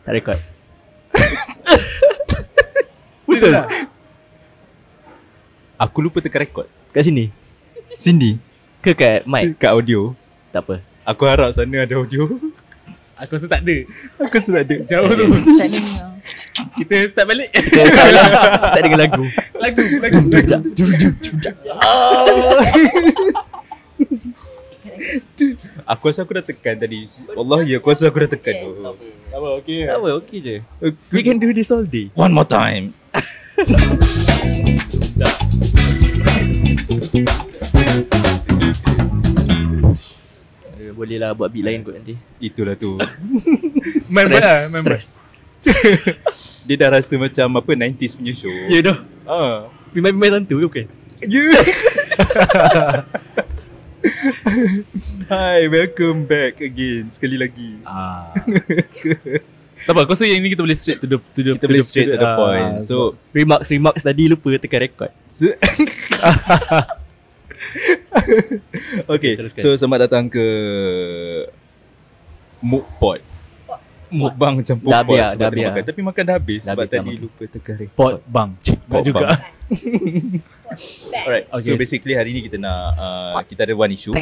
Tak rekod. Betul. Aku lupa tekan rekod. Kat sini Cindy, ke kat mic? kat audio. Tak apa. Aku harap sana ada audio. Aku rasa tak ada. Aku rasa tak ada. Jauh tu. Tak dengar. Kita start balik. Kita start dengan lagu. Lagu. Aku rasa aku dah tekan tadi. Wallahi aku rasa aku dah tekan tu. Apa okey. Tak apa, okey je. We can do this all day. One more time. Boleh lah buat beat lain kot nanti. Itulah tu. Main lah, main. Stress. Dia dah rasa macam apa 90s punya show. Ya dah. Ah. Pemain-pemain tentu ke bukan? Yeah. Hi, welcome back again sekali lagi. Tak apa, aku rasa yang ni kita boleh straight to the Kita boleh straight to the point. So Remarks tadi lupa tekan rekod. okay, Teruskan. so selamat datang ke Mukpod. Mukbang macam Dah Mukpod biar, sebab dah tadi biar. makan. Tapi makan dah habis Dah sebab habis dah tadi makan. lupa tekan rekod. Pot bang. Pot Tak juga. bang. Alright, Okay. so basically hari ni kita nak kita ada one issue.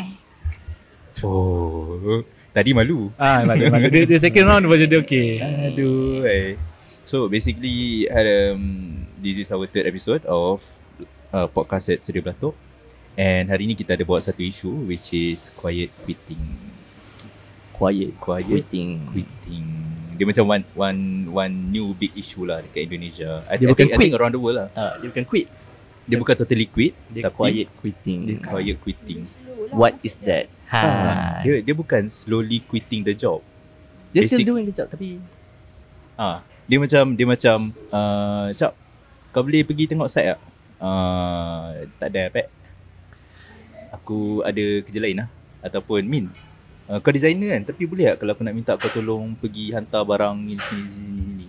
Oh, tadi malu. Malu. Dia second round macam dia okey. Aduh. So basically this is our third episode of podcast at Studio Belatok. And hari ni kita ada buat satu isu which is quiet quitting. Quiet Quitting. Dia macam one new big issue lah dekat Indonesia. I bukan think quit. around the world lah. Dia bukan quit. Dia bukan totally quit, Dia tapi quiet quitting. dia quiet quitting. What is that? Dia bukan slowly quitting the job. Dia still basic- doing the job tapi Dia macam Cap, kau boleh pergi tengok site tak? Tak ada Pat. Aku ada kerja lain lah. Ataupun Min, kau designer kan, tapi boleh tak kalau aku nak minta kau tolong pergi hantar barang ni sini.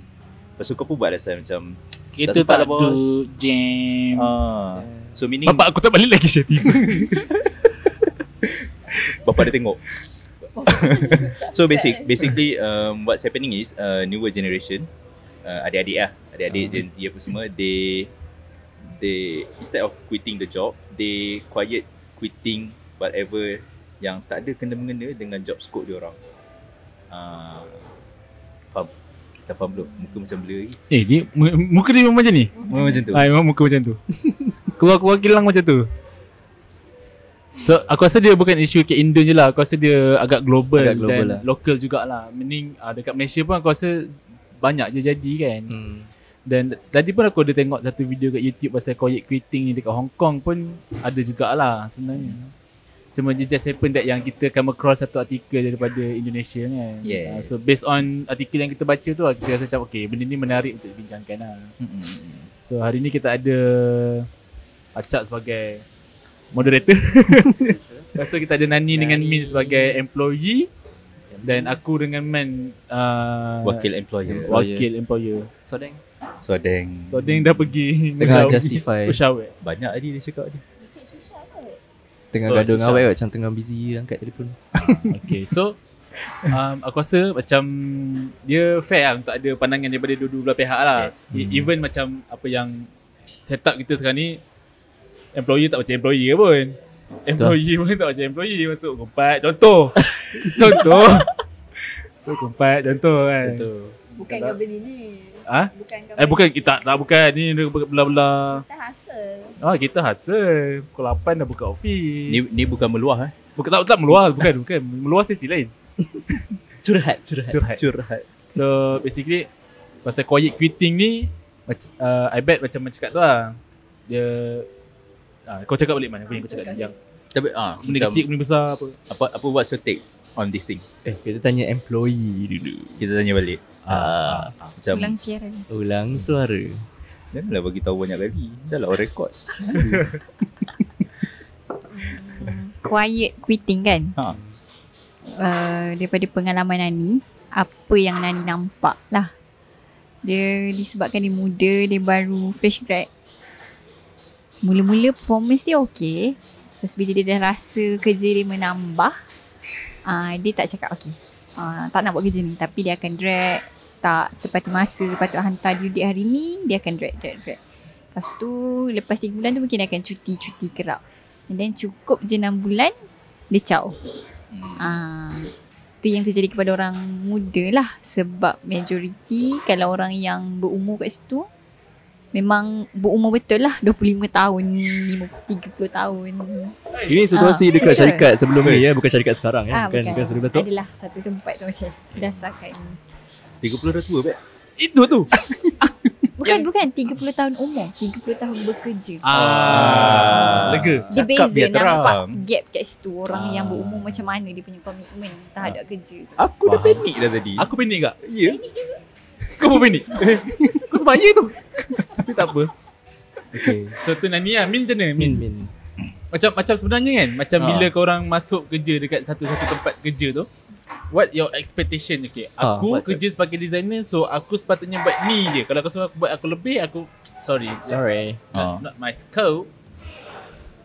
Lepas tu kau pun buat rasa macam Kita sempat tak lah, bos. do jam. So meaning Bapak aku tak balik lagi saya tiba. Bapak dia tengok. So basically what's happening is newer generation, adik-adik Gen Z apa semua, they instead of quitting the job, they quiet quitting whatever yang tak ada kena-mengena dengan job scope dia orang. Faham? Kita faham belum? Muka macam blur lagi. Dia muka dia memang macam ni. Macam tu. Memang muka macam tu. Keluar kilang macam tu. So aku rasa dia bukan isu ke Indo je lah. Aku rasa dia agak global, Agak global dan lah. local jugalah. Meaning dekat Malaysia pun aku rasa banyak je jadi kan. Dan tadi pun aku ada tengok satu video kat YouTube pasal quiet quitting ni dekat Hong Kong pun ada jugalah sebenarnya. Cuma it just happen that yang kita come across satu artikel daripada Indonesia kan. Yes. So based on artikel yang kita baca tu kita rasa macam okay, benda ni menarik untuk dibincangkan lah. So hari ni kita ada Acak sebagai moderator. Lepas tu kita ada Nani dengan Min sebagai employee. Dan aku dengan Man Wakil employer. wakil employer. Sodeng. So Deng dah pergi Tengah ngawet. justify. Usyawet. banyak tadi dia cakap dia. Tengah Oh, gaduh susah. ngawet macam tengah busy angkat telefon. Okay, so aku rasa macam dia fair lah untuk ada pandangan daripada dua-dua belah pihak lah. Yes. Even macam apa yang setup kita sekarang ni, employee tak macam employee ke pun. Employee pun tak macam employee. Masuk kumpat, contoh. So kumpat, contoh kan. Bukan company ni. Bukan company. Bukan kita tak bukan ni belah-belah. Kita hasil. Kita hasil pukul 8 dah buka office. Ni bukan meluah Bukan tak meluas, bukan. Meluas sesi lain. Curhat. curhat. So basically pasal quiet quitting ni I bet macam cakap tu lah. Dia kau cakap balik mana? Apa yang kau cakap ni? Yang Tapi benda macam kecil, benda besar apa? apa what's your take on this thing? Kita tanya employee dulu. Kita tanya balik. Macam Ulang siaran. Ulang suara. janganlah bagi tahu banyak kali. Dah lah on record. Quiet quitting kan. Daripada pengalaman Nani, apa yang Nani nampak lah. Dia disebabkan dia muda, dia baru fresh grad. Mula-mula performance dia okey. Terus bila dia dah rasa kerja dia menambah, dia tak cakap okey. Tak nak buat kerja ni, tapi dia akan drag tak tepati masa patut hantar due date hari ni, dia akan drag. Lepas tu lepas 3 bulan tu mungkin dia akan cuti kerap. And then cukup je 6 bulan dia caw. Tu yang terjadi kepada orang muda lah. Sebab majoriti kalau orang yang berumur kat situ memang berumur betul lah, 25 tahun, 30 tahun. Ini situasi dekat syarikat sebelum ni ya, bukan syarikat sekarang ya. Bukan sebelum tu. Adalah satu tempat tu macam berdasarkan 30 dah tua bet. Itu tu. Bukan 30 tahun umur, 30 tahun bekerja. Lega. Dia Cakap beza biar nampak terang. gap kat situ. Orang yang berumur macam mana dia punya komitmen terhadap kerja tu. Aku dah panik dah tadi. Aku panik tak? Ya. Kau pun panik? Kau sebaya tu. Tapi tak apa. Okay. So tu Nani lah. Min macam mana? Min. Macam sebenarnya kan, macam bila korang masuk kerja dekat satu-satu tempat kerja tu, what your expectation? Okay, aku kerja sebagai designer, so aku sepatutnya buat ni je. Kalau kau suruh aku buat aku lebih, aku sorry. Not my scope.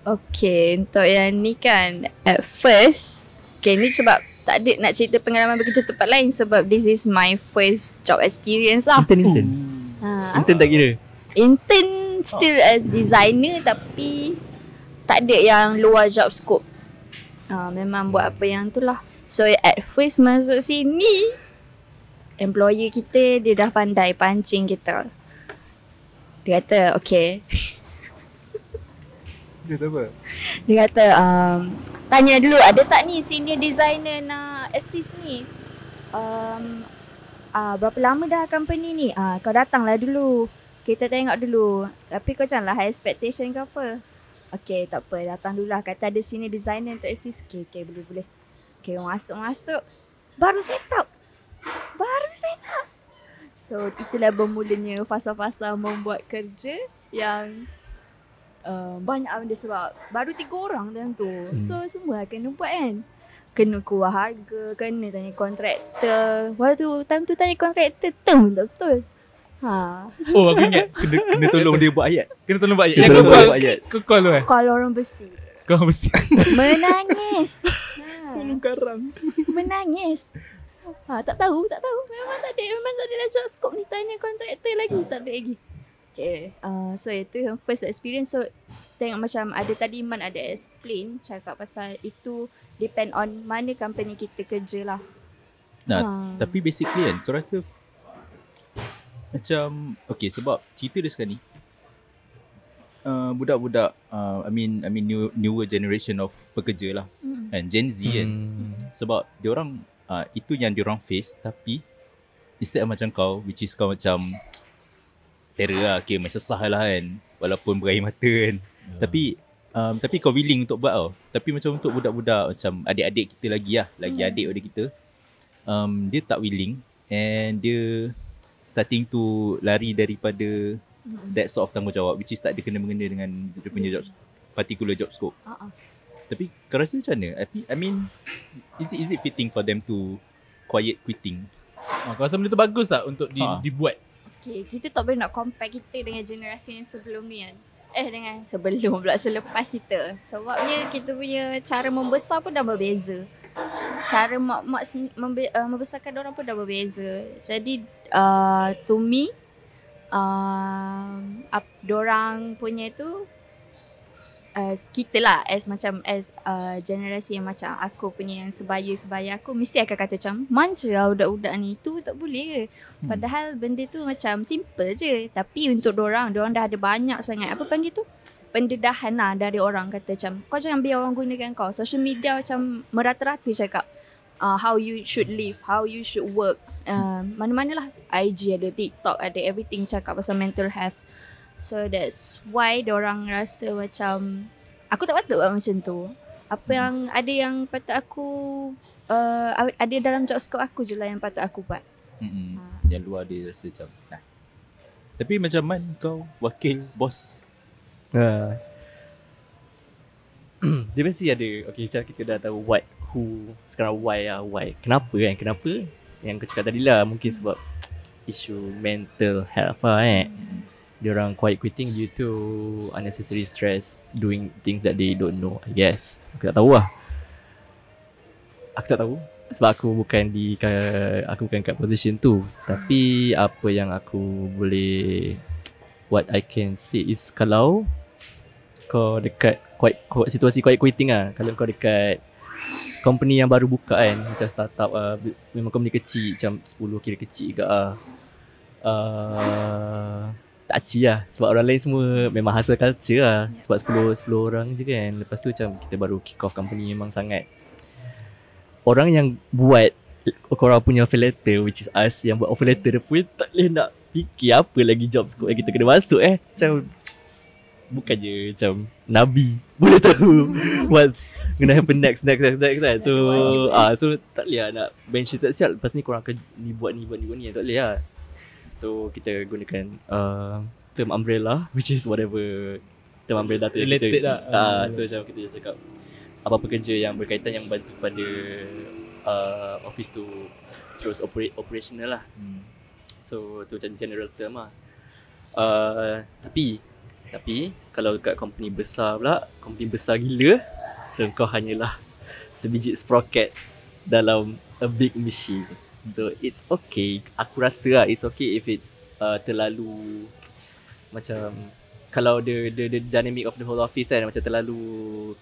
Okay, untuk yang ni kan, at first, okay ni sebab tak ada nak cerita pengalaman bekerja tempat lain sebab this is my first job experience lah. Intern tak kira? Intern still as designer tapi tak ada yang luar job scope. Memang buat apa yang tu lah. So at first masuk sini, employer kita dia dah pandai pancing kita. Dia kata okay. Dia kata apa? Dia kata tanya dulu ada tak ni senior designer nak assist ni. Berapa lama dah company ni? Kau datanglah dulu. Kita tengok dulu. Tapi kau janganlah high expectation ke apa. Okay, tak apa. Datang dulu lah. Kata ada senior designer untuk assist. Okay, boleh. Okay, masuk. Baru set up. So, itulah bermulanya fasa-fasa membuat kerja yang banyak benda sebab baru 3 orang dalam tu. So, semua kena buat kan. Kena keluar harga, kena tanya kontraktor. Time tu tanya kontraktor, term betul. Oh, aku ingat. Kena tolong dia buat ayat. Kena tolong buat ayat. Kena tolong buat ayat. Kau call tu Kalau orang besi. Kau mesti. Menangis. Tolong karang. Menangis. Tak tahu. Memang tak ada dah job scope ni. Tanya kontraktor lagi. Tak ada lagi. Okay. So itu yang first experience. So tengok macam ada tadi Man ada explain. Cakap pasal itu depend on mana company kita kerja lah. Tapi basically kan kau rasa macam okay sebab cerita dia sekarang ni budak-budak I mean newer generation of pekerja lah kan, Gen Z kan. Sebab diorang itu yang diorang face, tapi instead macam kau, which is kau macam terror lah, okay macam sesah lah kan, walaupun berair mata kan. Tapi kau willing untuk buat tau. Tapi macam untuk budak-budak macam adik-adik kita lagi adik pada kita, dia tak willing and dia starting to lari daripada that sort of tanggungjawab, which is tak ada kena-mengena dengan dia punya job, particular job scope. Tapi kau rasa macam mana? I mean, is it fitting for them to quiet quitting? Kau rasa benda tu bagus tak untuk dibuat? Okay, kita tak boleh nak compare kita dengan generasi yang sebelum ni kan. Dengan sebelum pula, selepas kita. Sebabnya kita punya cara membesar pun dah berbeza. Cara mak-mak membesarkan orang pun dah berbeza. Jadi to me dorang punya tu kita lah as generasi yang macam aku punya yang sebaya aku mesti akan kata macam manja lah budak-budak ni, tu tak boleh ke. Padahal benda tu macam simple je, tapi untuk dorang dah ada banyak sangat apa panggil tu, pendedahan lah dari orang kata macam kau jangan biar orang gunakan kau. Social media macam merata-rata cakap how you should live, how you should work, mana-mana lah, IG ada, TikTok ada, everything cakap pasal mental health. So that's why diorang rasa macam aku tak patut buat macam tu. Apa yang ada yang patut aku ada dalam job scope aku je lah yang patut aku buat. Yang luar dia rasa macam Tapi macam Man, kau wakil bos. Dia mesti ada. Okay, macam kita dah tahu what, who, sekarang why. Kenapa yang kau cakap tadi lah, mungkin sebab isu mental health lah Diorang quiet quitting due to unnecessary stress, doing things that they don't know, I guess. Aku tak tahu. sebab aku bukan kat position tu. Tapi apa yang aku boleh, what I can say is, kalau kau dekat situasi quiet quitting lah, kalau kau dekat company yang baru buka kan, macam startup memang company kecil, macam 10 kira kecil ke tak aci lah. Sebab orang lain semua memang hustle culture lah. Sebab 10 orang je kan. Lepas tu macam kita baru kick off company, memang sangat orang yang buat korang punya offer letter, which is us yang buat offer letter, dia pun tak boleh nak fikir apa lagi job scope yang kita kena masuk macam bukan je macam Nabi boleh tahu what's gonna happen next kan. So so tak boleh lah nak bench siap-siap lepas ni korang akan ni buat ni tak boleh lah. So kita gunakan term umbrella, which is whatever term umbrella tu related kita, lah. so macam kita cakap apa-apa kerja yang berkaitan yang bantu pada office tu terus operational lah. So tu macam general term lah. Tapi kalau kat company besar pula, company besar gila, so kau hanyalah sebiji sprocket dalam a big machine. So it's okay, aku rasa lah it's okay if it's terlalu macam, kalau the dynamic of the whole office kan macam terlalu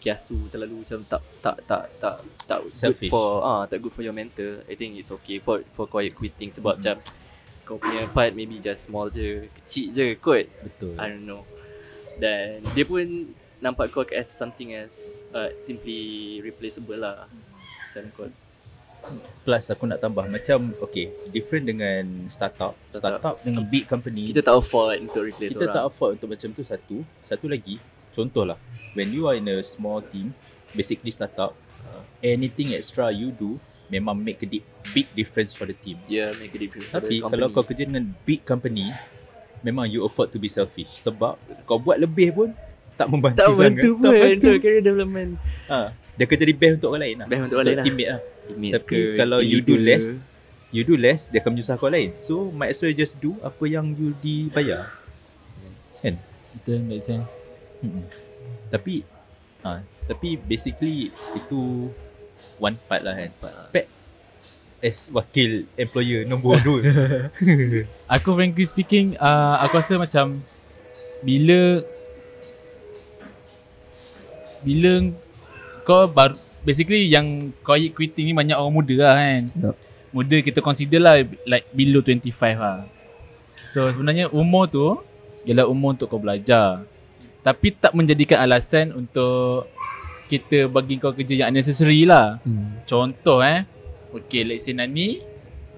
kiasu, terlalu macam tak Selfish. tak good for your mental. I think it's okay for quiet quitting sebab macam kau punya part maybe just small je, kecil je kot. Betul. I don't know. Dan dia pun nampak kau as something as simply replaceable lah. Macam kau. Plus aku nak tambah macam okay, different dengan startup dengan big company. Kita tak afford untuk replace Kita orang. tak afford untuk macam tu. Satu lagi, contohlah, when you are in a small team, basically startup, anything extra you do memang make a big difference for the team. Yeah, make a difference. Tapi kalau kau kerja dengan big company, memang you afford to be selfish. Sebab kau buat lebih pun tak membantu sangat. Tak bantu career development. Dia kerja di best untuk orang lain lah. Best untuk orang lain lah. Teammate lah. Teammates Tapi ke, kalau team you do leader. less, dia akan menyusahkan orang lain. So might as well just do apa yang you dibayar. Kan? Betul, make sense. Tapi basically itu one part lah kan. Pat as wakil employer nombor 2. Aku frankly speaking, aku rasa macam bila kau baru, basically yang quiet quitting ni banyak orang muda lah kan. Muda kita consider lah like below 25 lah. So sebenarnya umur tu ialah umur untuk kau belajar. Tapi tak menjadikan alasan untuk kita bagi kau kerja yang unnecessary lah. Contoh okay, let's say Nani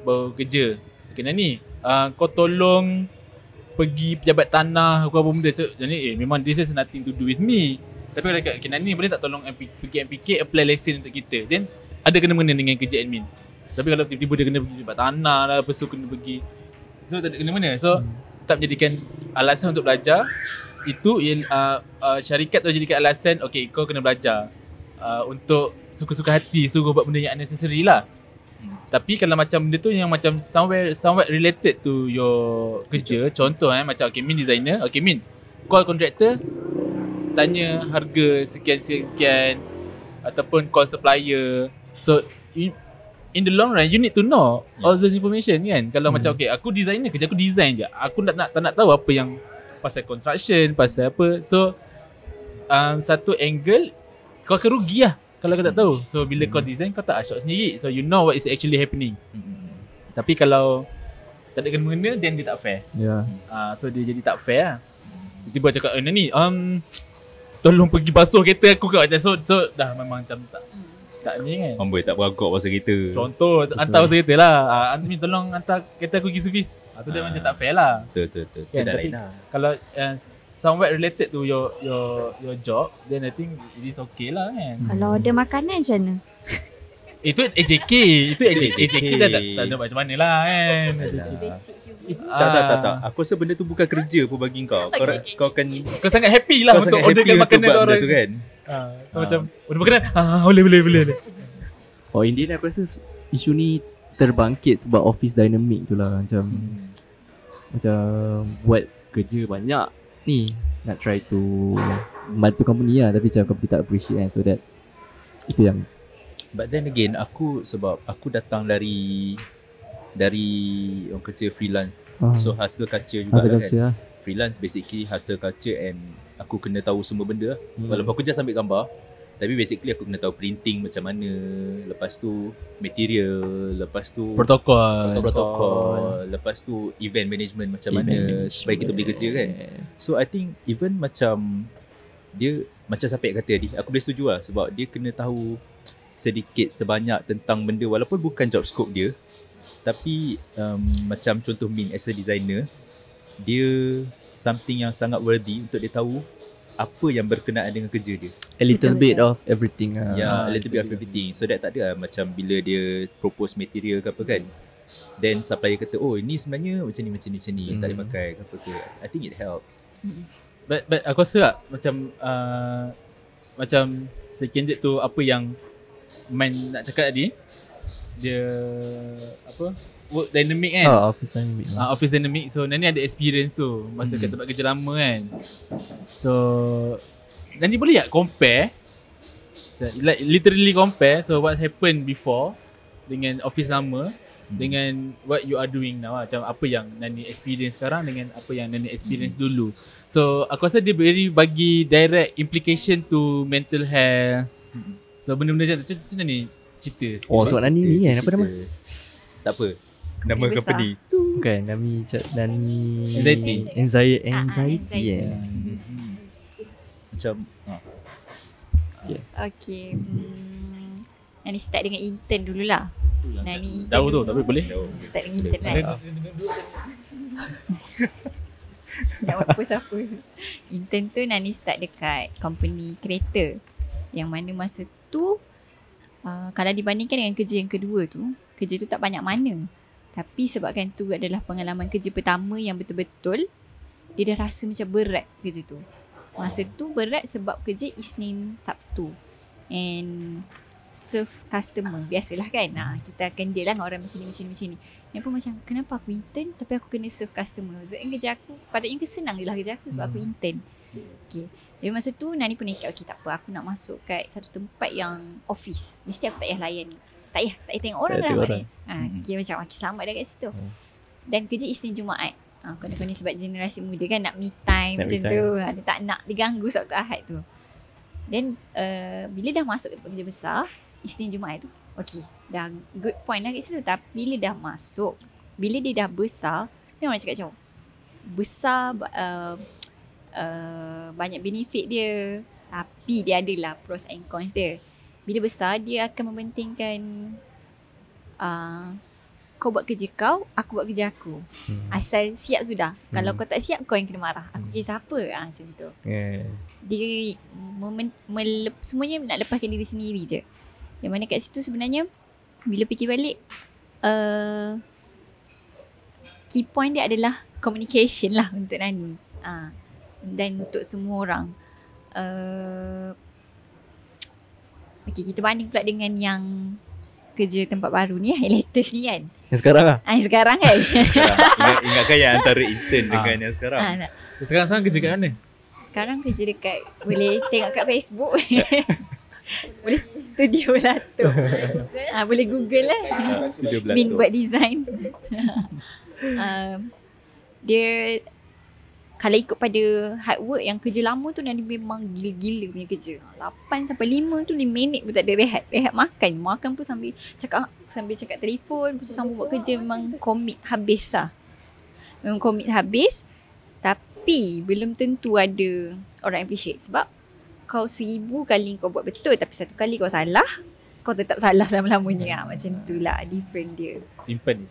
baru kerja. Okay Nani, kau tolong pergi pejabat tanah apa benda. So, jadi memang this has nothing to do with me. Tapi kalau dekat Nani boleh tak tolong pergi MPK apply lesen untuk kita. Then ada kena-mengena dengan kerja admin. Tapi kalau tiba-tiba dia kena pergi pejabat tanah lah, lepas tu kena pergi, so tak ada kena-mengena. So tak menjadikan alasan untuk belajar. Itu syarikat tu jadikan alasan okay kau kena belajar untuk suka-suka hati, suruh buat benda yang unnecessary lah. Tapi kalau macam benda tu yang macam somewhat related to your kerja, contoh macam okay Min designer, okay Min call contractor, tanya harga sekian ataupun call supplier. So in the long run you need to know all those information kan. Kalau macam okay aku designer, kerja aku design je, aku tak nak tahu apa yang pasal construction, pasal apa. So satu angle kau akan rugi lah kalau kau tak tahu. So bila kau design kau tak ashok sendiri, so you know what is actually happening. Tapi kalau tak ada kena-mengena, then dia tak fair. So dia jadi tak fair lah. Tiba-tiba cakap ni tolong pergi basuh kereta aku kau. So dah memang macam tak ni kan. Amboi tak beragak pasal kereta. Contoh hantar pasal kereta lah, Admin tolong hantar kereta aku pergi servis. Tu dia macam tak fair lah. Betul. Kan? Tidak Tapi lain lah. kalau somewhat related to your job, then I think it is okay lah kan. Kalau ada makanan macam mana? Itu AJK. AJK dah tak ada macam mana lah kan. Tak. Aku rasa benda tu bukan kerja pun bagi kau. Kau akan Kau sangat happy lah untuk orderkan makanan untuk orang tu kan. So macam order makanan, boleh. Indian aku rasa isu ni terbangkit sebab office dynamic tu lah. Macam buat kerja banyak ni, nak try to membantu company lah, tapi macam company tak appreciate kan. So itu yang But then again, sebab aku datang dari orang kerja freelance. So hustle culture juga Masa kan. kerja lah. Freelance basically hustle culture and aku kena tahu semua benda. Walaupun aku just ambil gambar, tapi basically aku kena tahu printing macam mana, lepas tu material, lepas tu protokol, lepas tu event management macam mana supaya kita boleh kerja kan. So I think even macam dia macam Safiq kata tadi, aku boleh setuju lah sebab dia kena tahu sedikit sebanyak tentang benda walaupun bukan job scope dia. Tapi macam contoh Min as a designer, dia something yang sangat worthy untuk dia tahu apa yang berkenaan dengan kerja dia. A little bit of everything lah. A little bit of everything. So that tak ada lah macam bila dia propose material ke apa kan, then supplier kata oh ini sebenarnya macam ni tak boleh pakai ke apa ke. I think it helps. But aku rasa tak macam seconded tu apa yang Man nak cakap tadi, dia apa, work dynamic kan. Office dynamic lah. Office dynamic. So Nani ada experience tu masa kat tempat kerja lama kan. So Nani boleh tak compare, like literally compare, so what happened before dengan office lama dengan what you are doing now, macam apa yang Nani experience sekarang dengan apa yang Nani experience dulu. So aku rasa dia bagi direct implication to mental health. So benda-benda macam tu Nani cerita sikit. Sebab Nani ni kan, apa nama? Tak apa, nama company Bukan, Nani Anxiety. Anxiety macam Okay. Nani start dengan intern dululah. Nani intern Tahu tu, dulu. tapi boleh. Start dengan intern kan. Tak apa siapa. Intern tu Nani start dekat company kereta. Yang mana masa tu kalau dibandingkan dengan kerja yang kedua tu, kerja tu tak banyak mana. Tapi sebabkan tu adalah pengalaman kerja pertama yang betul-betul dia dah rasa macam berat kerja tu. Masa tu berat sebab kerja Isnin Sabtu and serve customer. Biasalah kan, kita akan deal lah dengan orang macam ni. Yang pun macam kenapa aku intern tapi aku kena serve customer. So kerja aku patutnya senang je lah kerja aku sebab aku intern. Okay. Tapi masa tu Nani pun ikat, okay tak apa, aku nak masuk kat satu tempat yang office. Mesti aku tak payah layan, tak payah tengok orang lah. Okay, macam selamat dah kat situ. Dan kerja Isnin Jumaat. Kena sebab generasi muda kan nak me time macam tu. Dia tak nak diganggu Sabtu Ahad tu. Then bila dah masuk ke tempat kerja besar, Isnin Jumaat tu okay, dah good point lah kat situ. Tapi bila dah masuk, bila dia dah besar, dia orang cakap macam besar banyak benefit dia, tapi dia adalah pros and cons dia. Bila besar dia akan mementingkan kau buat kerja kau, aku buat kerja aku. Asal siap sudah. Kalau kau tak siap, kau yang kena marah. Aku kerja siapa? Macam tu. Dia semuanya nak lepaskan diri sendiri je. Yang mana kat situ sebenarnya bila fikir balik, key point dia adalah communication lah untuk Nani. Dan untuk semua orang. Okay, kita banding pula dengan yang kerja tempat baru ni, yang latest ni kan. Yang sekarang lah. Yang sekarang kan. Ingatkan yang antara intern dengan yang sekarang. Sekarang kerja kat mana? Sekarang kerja dekat, boleh tengok kat Facebook. Boleh studio Lato. Boleh Google lah. Studio Blato. Min buat design. Dia kalau ikut pada hard work, yang kerja lama tu Nani memang gila-gila punya kerja. 8 sampai 5 tu 5 minit pun tak ada rehat. Rehat makan pun sambil cakap telefon, lepas tu sambung buat kerja. Memang commit habis lah. Memang commit habis. Tapi belum tentu ada orang appreciate. Sebab kau 1000 kali kau buat betul, tapi satu kali kau salah, kau tetap salah selama-lamanya. Macam tu lah different dia. Simpan.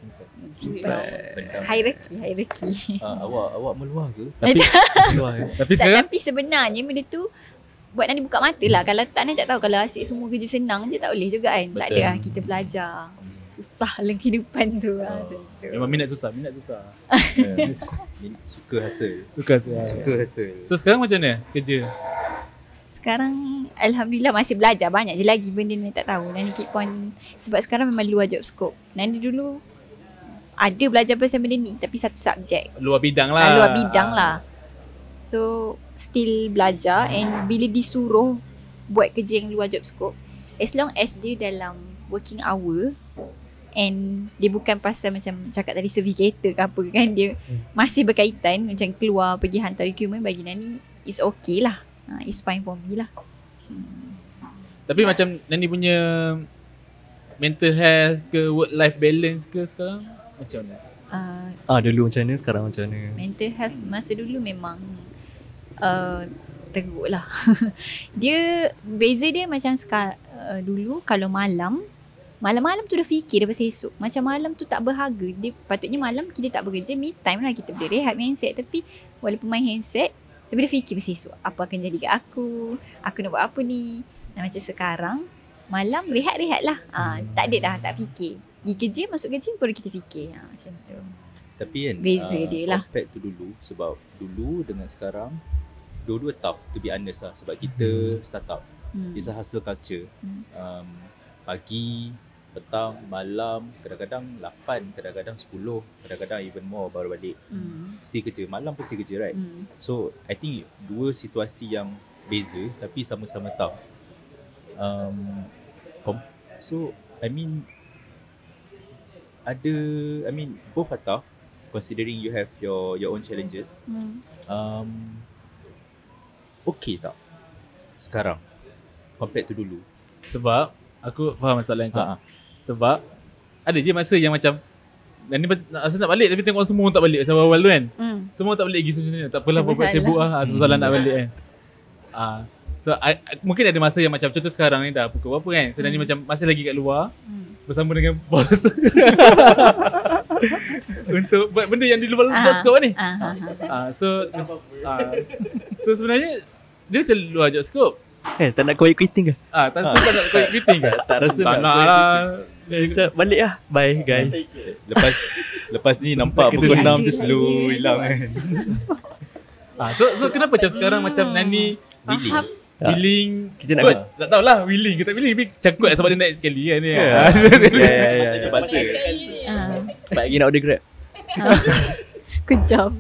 Hierarki. Awak meluah ke? Tapi sekarang Tapi sebenarnya benda tu buat Nani buka mata lah. Kalau tak, Nani tak tahu. Kalau asyik semua kerja senang je tak boleh juga kan. Tak ada lah, kita belajar. Susah dalam kehidupan tu lah. Macam tu. memang minat susah. Suka hasil. So sekarang macam mana kerja? Sekarang Alhamdulillah masih belajar. Banyak je lagi benda Nani tak tahu. Nani keep on. Sebab sekarang memang luar job scope. Nani dulu ada belajar pasal benda ni, tapi satu subjek. Luar bidang lah. So still belajar. And bila disuruh buat kerja yang luar job scope, as long as dia dalam working hour and dia bukan pasal macam cakap tadi certificator ke apa kan, dia masih berkaitan macam keluar pergi hantar requirement, bagi Nani is okay lah. It's fine for me lah. Tapi macam Nani punya mental health ke work life balance ke sekarang macam mana? Dulu macam mana, sekarang macam mana? Mental health masa dulu memang teruk lah. Beza dia macam dulu kalau malam tu dah fikir dah pasal esok. Macam malam tu tak berharga. Dia patutnya malam kita tak bekerja, me time lah, kita boleh rehat main handset. Tapi walaupun main handset, tapi dah fikir pasal esok. Apa akan jadi kat aku nak buat apa ni. Nah, macam sekarang malam rehat-rehat lah. Tak ada dah, tak fikir. Pergi kerja, masuk kerja baru kita fikir. Macam tu. Tapi kan beza dia lah. compared to dulu, sebab dulu dengan sekarang dua-dua tough to be honest lah, sebab kita startup. It's a hustle culture. Pagi, petang, malam, kadang-kadang 8, kadang-kadang 10, kadang-kadang even more baru balik. Still kerja, malam pun still kerja, right? So I think dua situasi yang beza tapi sama-sama tough. So I mean both are tough considering you have your own challenges. Okay tak sekarang compared to dulu? Sebab aku faham masalah yang macam sebab ada je masa yang macam Nani rasa nak balik tapi tengok semua tak balik macam awal tu kan. Semua tak balik lagi macam ni. Tak apalah, buat sibuk lah. Sebab nak balik kan. So mungkin ada masa yang macam contoh sekarang ni dah pukul berapa kan. So Nani macam masih lagi kat luar bersama dengan bos untuk buat benda yang di luar job scope ni. So sebenarnya dia macam luar job scope. Tak nak quiet quitting ke? Tak suka nak quiet quitting ke? Tak rasa tak nak lah. Macam balik lah. Bye guys. Lepas ni nampak pukul 6 je slow hilang kan. So kenapa macam sekarang macam Nani willing, kita nak tak tahulah willing ke tak willing, tapi cakut sebab dia naik sekali kan ni. Terpaksa. Sebab lagi nak order Grab. Kejam.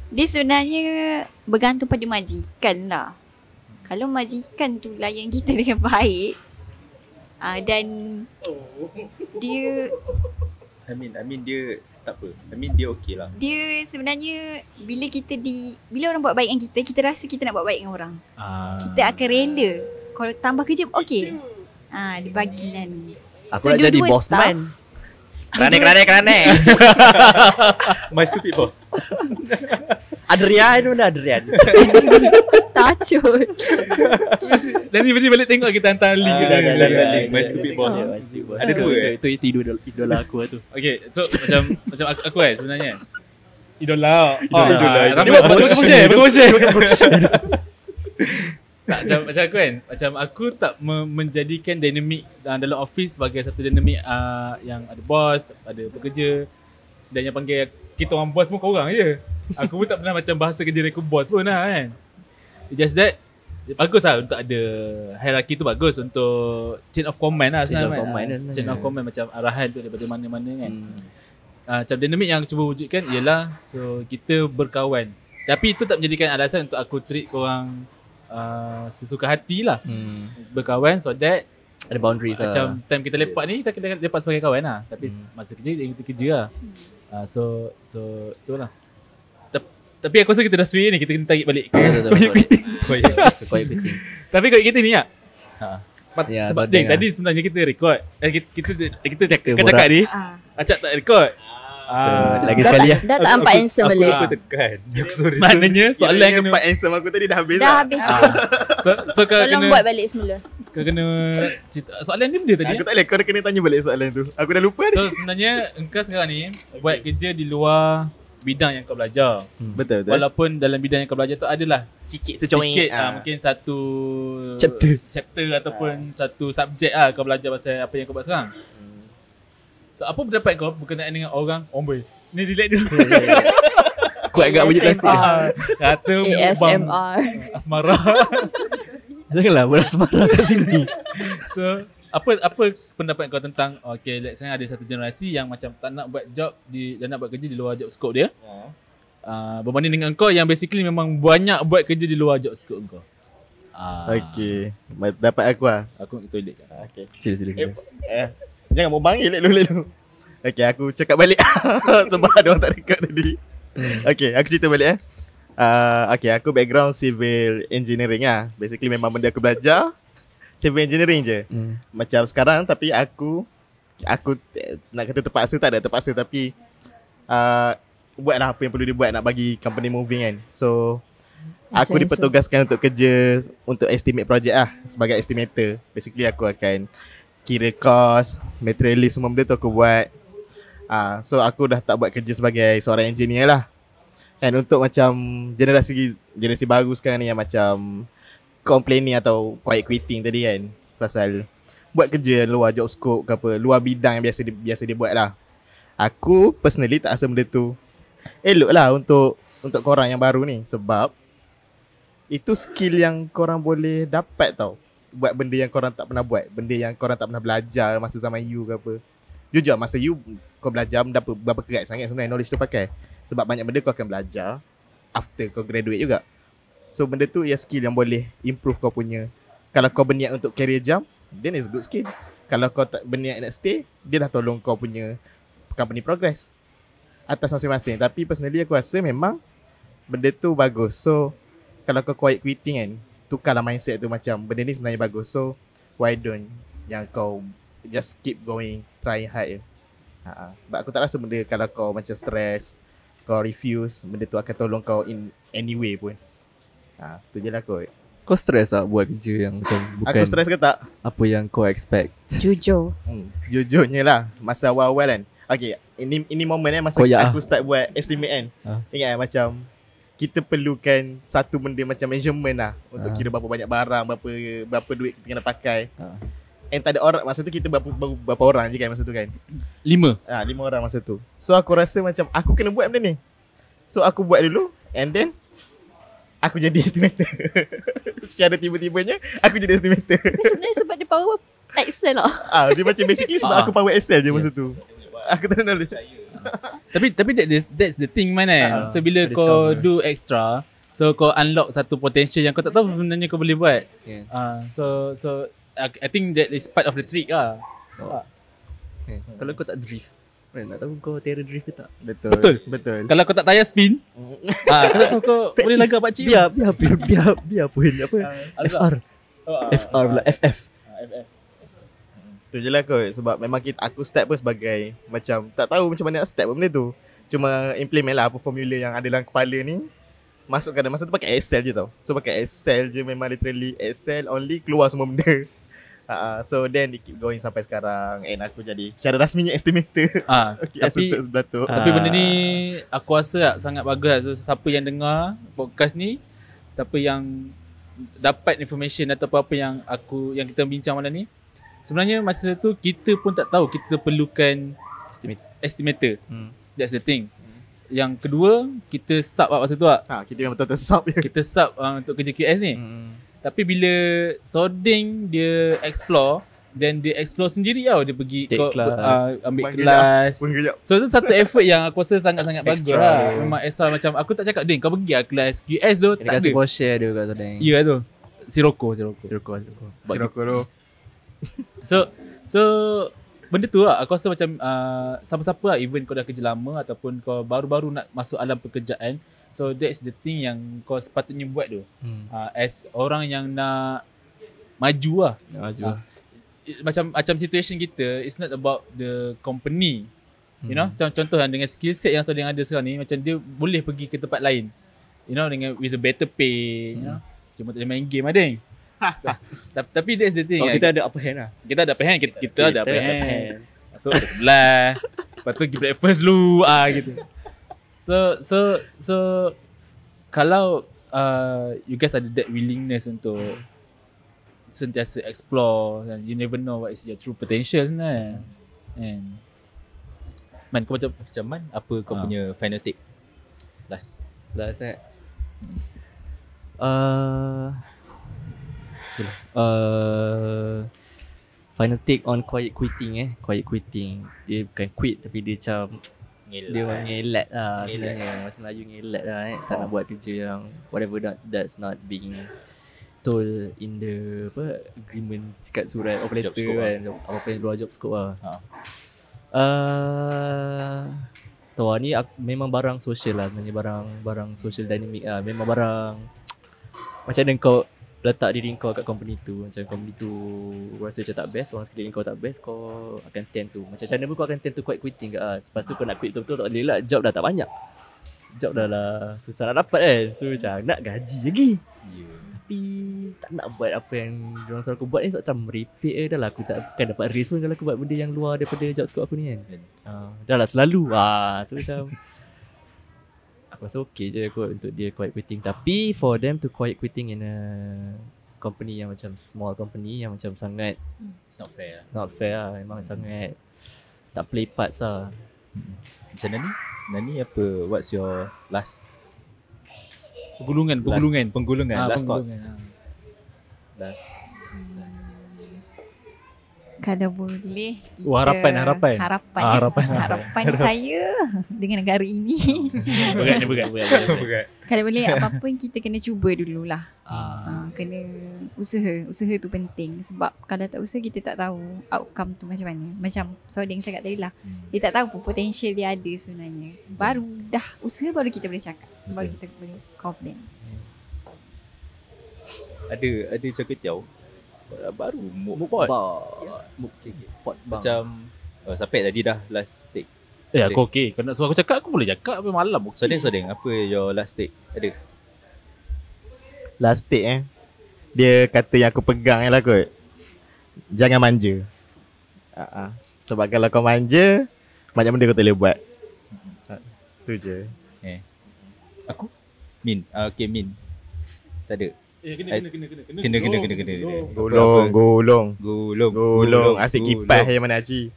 Dia sebenarnya bergantung pada majikan lah. Kalau majikan tu layan kita dengan baik, dan dia I mean dia tak apa. I mean dia okey lah. Dia sebenarnya bila orang buat baik dengan kita rasa kita nak buat baik dengan orang. Kita akan rela. Kalau tambah kerja okey. Dia bagi Nani. Aku nak jadi boss man. Kerane. My stupid boss. Adrian mana Adrian? Tacut. Nanti balik tengok kita hantar link. My stupid boss. Ada dua Itu idola aku lah tu. Okay, so macam aku sebenarnya idola. Tak, macam aku kan, macam aku tak menjadikan dinamik dalam office sebagai satu dinamik yang ada bos, ada pekerja, dan yang panggil kita orang bos pun kau orang je. Aku pun tak pernah macam bahasa kerja aku bos pun lah kan. Just that bagus lah untuk ada hierarki tu, bagus untuk chain of command lah sebenarnya. Chain of command macam arahan tu daripada mana-mana kan. Macam dinamik yang aku cuba wujudkan ialah so kita berkawan. Tapi itu tak menjadikan alasan untuk aku treat korang sesuka hati lah. Berkawan so that ada boundaries macam time kita lepak ni kita kena lepak sebagai kawan lah. Tapi masa kerja kita kerja lah. So tu lah. Tapi aku rasa kita dah swing ni, kita kena tarik balik. Quiet quitting. Tapi quiet kita ni tak? Sebab tadi sebenarnya kita record. Kita cakap ni. Acak tak record. Lagi sekali lah. Dah tak nampak handsome balik. Aku tekan. Sorry. Maknanya soalan kena Pak handsome aku tadi dah habis Dah habis. So kau Tolong kena buat balik semula. Kau kena soalan ni benda tadi. Aku tak boleh, kau kena tanya balik soalan tu. Aku dah lupa ni. So sebenarnya engkau sekarang ni buat kerja di luar bidang yang kau belajar. Betul. Walaupun dalam bidang yang kau belajar tu adalah Sikit mungkin satu chapter ataupun satu subjek kau belajar pasal apa yang kau buat sekarang. So apa pendapat kau berkenaan dengan orang boy? Ni relax dulu. Kuat agak bunyi plastik. Kata ASMR. Asmara. Janganlah berasmara kat sini. So apa pendapat kau tentang let's say ada satu generasi yang macam tak nak buat job dan nak buat kerja di luar job scope dia. Berbanding dengan kau yang basically memang banyak buat kerja di luar job scope kau. Okay. Dapat aku lah. Aku nak toilet kan. Okay. Sila. Jangan mau panggil dulu. Okay, aku cakap balik. Sebab ada orang tak dekat tadi. Okay, aku cerita balik okay, aku background civil engineering lah. Basically memang benda aku belajar civil engineering je. Macam sekarang, tapi aku nak kata terpaksa, tak ada terpaksa, tapi buatlah apa yang perlu dibuat nak bagi company moving kan. So aku dipertugaskan untuk kerja untuk estimate project lah, sebagai estimator. Basically aku akan kira cost, materialist, semua benda tu aku buat. So aku dah tak buat kerja sebagai seorang engineer lah. And untuk macam generasi baru sekarang ni yang macam complaining atau quiet quitting tadi kan, pasal buat kerja luar job scope ke apa, luar bidang yang biasa dia buat lah. Aku personally tak rasa benda tu elok lah untuk korang yang baru ni. Sebab itu skill yang korang boleh dapat tau, buat benda yang korang tak pernah buat, benda yang korang tak pernah belajar masa zaman you ke apa. Jujur masa you kau belajar benda berapa kerat sangat sebenarnya knowledge tu pakai. Sebab banyak benda kau akan belajar after kau graduate juga. So benda tu ya skill yang boleh improve kau punya. Kalau kau berniat untuk career jump, then it's good skill. Kalau kau tak berniat nak stay, dia dah tolong kau punya company progress atas masing-masing. Tapi personally aku rasa memang benda tu bagus. So kalau kau quiet quitting kan, tukarlah mindset tu, macam benda ni sebenarnya bagus. So why don't yang kau just keep going, trying hard je. Sebab aku tak rasa benda kalau kau macam stress, kau refuse, benda tu akan tolong kau in any way pun. Tu je lah kot. Kau stress tak buat kerja yang macam bukan Aku stress ke tak? apa yang kau expect? Jujur. Jujurnya lah, masa awal-awal kan. Okay, ini moment masa aku start buat estimate kan. Ingat macam kita perlukan satu benda macam measurement lah, untuk kira berapa banyak barang, berapa duit kita kena pakai. And tak ada orang masa tu, kita berapa orang je kan masa tu kan? 5 orang masa tu. So aku rasa macam aku kena buat benda ni. So aku buat dulu, and then aku jadi estimator. Secara tiba-tibanya aku jadi estimator. Sebenarnya sebab dia power Excel lah. Dia macam basically sebab aku power Excel je masa tu. Aku tak knowledge. Tapi that's the thing man kan. So bila kau do extra, so kau unlock satu potential yang kau tak tahu sebenarnya kau boleh buat. So I think that is part of the trick lah. Kalau kau tak drift, mana nak tahu kau terror drift ke tak? Betul. Kalau kau tak tayar spin, kau tak tahu kau boleh lagak pakcik. Biar pun apa? FR pula FF. Tu je lah kot. Sebab memang aku start pun sebagai macam tak tahu macam mana nak start benda tu. Cuma implement lah apa formula yang ada dalam kepala ni, masukkan dalam masa tu pakai Excel je tau. So pakai Excel je, memang literally Excel only, keluar semua benda. So then they keep going sampai sekarang. And aku jadi secara rasminya estimator. Tapi benda ni aku rasa sangat bagus. So, siapa yang dengar podcast ni, siapa yang dapat information atau apa yang kita bincang malam ni, sebenarnya masa tu kita pun tak tahu kita perlukan estimator. That's the thing. Yang kedua, kita sub masa tu kita memang betul-betul sub je. Kita sub untuk kerja QS ni. Tapi bila Soding dia explore, dan dia explore sendiri tau. Dia pergi ambil kelas. So tu satu effort yang aku rasa sangat-sangat bagus lah. Memang extra. Macam aku tak cakap, Ding kau pergi lah kelas QS tu. Tak ada. Kau share dia kat Soding. Ya tu. Siroko tu. So benda tu lah, aku rasa macam siapa-siapa lah, even kau dah kerja lama ataupun kau baru-baru nak masuk alam pekerjaan, so that's the thing yang kau sepatutnya buat tu. As orang yang nak maju lah. Macam situation kita, it's not about the company. You know, contoh dengan skill set yang Soding ada sekarang ni, macam dia boleh pergi ke tempat lain, you know, dengan with a better pay, you know. Cuma tak boleh main game ada. Tapi that's the thing. Kita ada upper hand lah. Kita ada upper hand. Kita ada upper hand. Masuk ke sebelah. Lepas tu pergi breakfast dulu gitu. So kalau you guys ada that willingness untuk sentiasa explore, and you never know what is your true potential sebenarnya. And Man, kau macam Man, apa kau punya final take? Last final take on quiet quitting. Quiet quitting, dia bukan quit tapi dia macam dia ngelat lah sebenarnya. Masa Melayu ngelat lah Tak nak buat kerja yang whatever that's not being betul in the agreement dekat surat offer letter scope kan. Apa yang luar job scope lah. Tahu ni memang barang social lah sebenarnya, barang social dynamic lah. Memang barang macam mana kau letak diri kau kat company tu. Macam company tu rasa macam tak best, orang sekeliling kau tak best, kau akan tend to macam mana pun kau akan tend to quite quitting ke Lepas tu kau nak quit betul-betul tak boleh lah, job dah tak banyak. Job dah lah susah nak dapat kan. So macam nak gaji lagi, tapi tak nak buat apa yang diorang suruh aku buat ni. Macam merepek dah lah, aku tak akan dapat raise pun kalau aku buat benda yang luar daripada job scope aku ni kan. Dah lah selalu so macam aku rasa okay je kot untuk dia quiet quitting. Tapi for them to quiet quitting in a company yang macam small company yang macam sangat It's not fair lah. not fair lah. Memang sangat tak play parts lah. Macam Nani apa, what's your last Penggulungan. last thought? Last. Kalau boleh kita harapan. Harapan saya dengan negara ini. Berat. Kalau boleh apa pun kita kena cuba dululah. Kena usaha tu penting. Sebab kalau tak usaha kita tak tahu outcome tu macam mana. Macam Sodeng cakap tadi lah, dia tak tahu pun potential dia ada sebenarnya. Baru dah usaha baru kita boleh cakap, baru kita boleh komplain. Ada cakap baru mukpot. Pot bang. Macam sampai tadi dah last take. Aku okay. Kau nak suruh aku cakap, aku boleh cakap apa malam. Okay. Sodeng, apa your last take? Ada? Last take dia kata yang aku pegang lah kot. Jangan manja. Sebab kalau kau manja, banyak benda kau tak boleh buat. Tu je. Aku? Min. Okay, Min. Tak ada. Kena. Golong. Asyik kipas je mana Haji.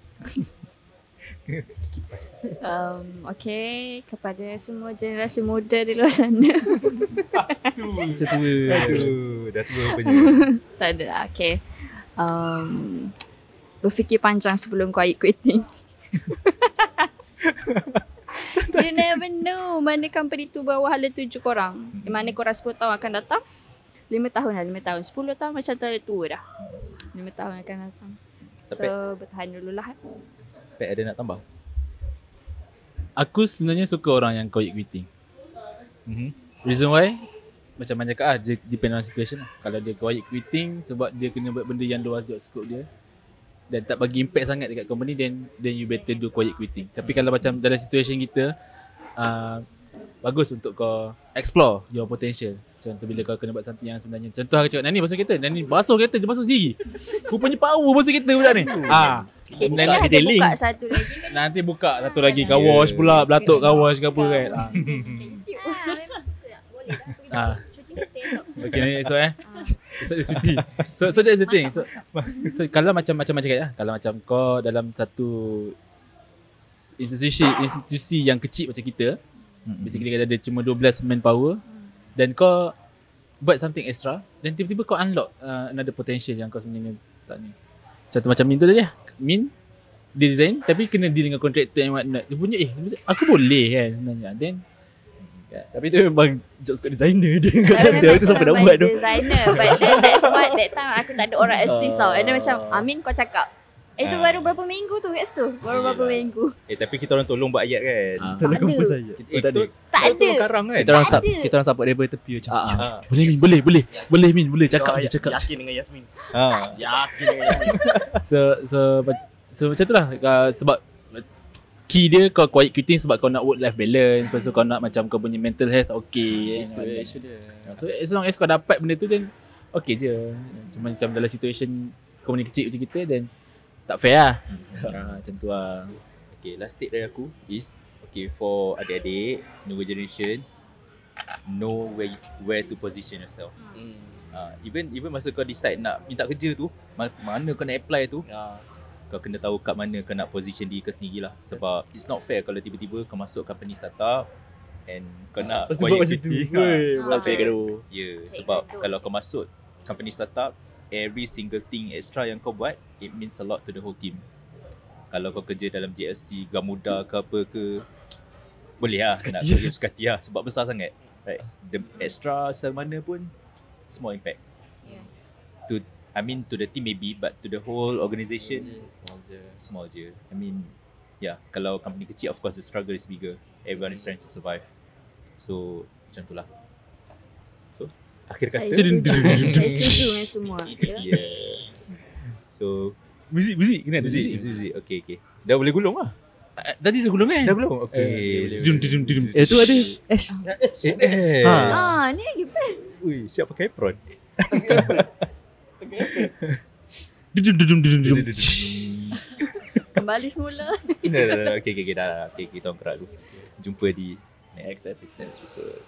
Okay, kepada semua generasi muda di luar sana. Macam tu. Aduh, dah tua punya. Tak ada lah. Okay, berfikir panjang sebelum quiet quitting. You never know mana company tu bawa hala tuju korang. Mana korang 10 tahun akan datang, 5 tahun lah, 5 tahun 10 tahun macam terlalu tua dah. 5 tahun akan datang. So bertahan dululah. Pek ada nak tambah? Aku sebenarnya suka orang yang quiet quitting. Reason why, macam mana cakap depend on situation lah. Kalau dia quiet quitting sebab dia kena buat benda yang luar job scope dia dan tak bagi impact sangat dekat company, then you better do quiet quitting. Tapi kalau macam dalam situation kita, bagus untuk kau explore your potential. Contoh bila kau kena buat something yang sebenarnya, contoh aku cakap Nani basuh kereta, dia basuh sendiri. Rupanya power basuh kereta budak ni. Kita ada buka satu lagi kan. Nanti buka satu lagi, car wash pula, belatuk car wash ke apa kan. Memang suka. Boleh lah. Cuci kereta esok. Okay, esok esok dia cuti. So that's the thing. So kalau macam cakap lah, kalau macam kau dalam satu institusi yang kecil macam kita, basically kita ada cuma 12 manpower, dan kau buat something extra, dan tiba-tiba kau unlock another potential yang kau sebenarnya tak ni. Contoh macam Min tu tadi lah. Min dia design tapi kena deal dengan kontraktor yang whatnot. Dia punya aku boleh kan sebenarnya. Then tapi tu memang job scope designer dia. Kata itu siapa nak buat tu. Designer, but then that time aku tak ada orang assist tau. And then macam Amin kau cakap itu baru berapa minggu tu kat situ. Baru berapa minggu. Tapi kita orang tolong buat ayat kan. Tolong kompos saya. Tak ada. Karang kan. Kita orang support daripada tepi macam. Boleh Min, boleh cakap je cakap. Yakin dengan Yasmin. Yakin dengan Yasmin. So macam tu lah. Sebab key dia kau quiet quitting sebab kau nak work life balance, lepas tu kau nak macam kau punya mental health okay. So as long as kau dapat benda tu, then okay je. Cuma macam dalam situation company kecil macam kita, then tak fair lah. Macam tu lah. Okay, last take dari aku is, okay, for adik-adik, newer generation, know where to position yourself. Even masa kau decide nak minta kerja tu, mana kau nak apply tu, kau kena tahu kat mana kau nak position diri kau sendiri lah. Sebab it's not fair kalau tiba-tiba kau masuk company startup and kau nak quiet quitting. Sebab kalau kau masuk company startup, every single thing extra yang kau buat, it means a lot to the whole team. Kalau kau kerja dalam JLC, Gamuda ke apa ke, boleh lah, nak suka hati lah sebab besar sangat, right? The extra sel mana pun small impact. I mean to the team maybe, but to the whole organisation small je. I mean kalau company kecil, of course the struggle is bigger. Everyone is trying to survive. So macam tu lah. So akhir Saya kata setuju dengan semua. yeah. So Muzik kena ada Muzik. Okay. Dah boleh gulung lah. Tadi dah gulung kan? Dah gulung. Okay. Dum. Tu ada Ni lagi best. Ui, siap pakai apron. Kembali semula. Dah. Okay, dah. Okay, kita orang kerak dulu. Jumpa di next episode.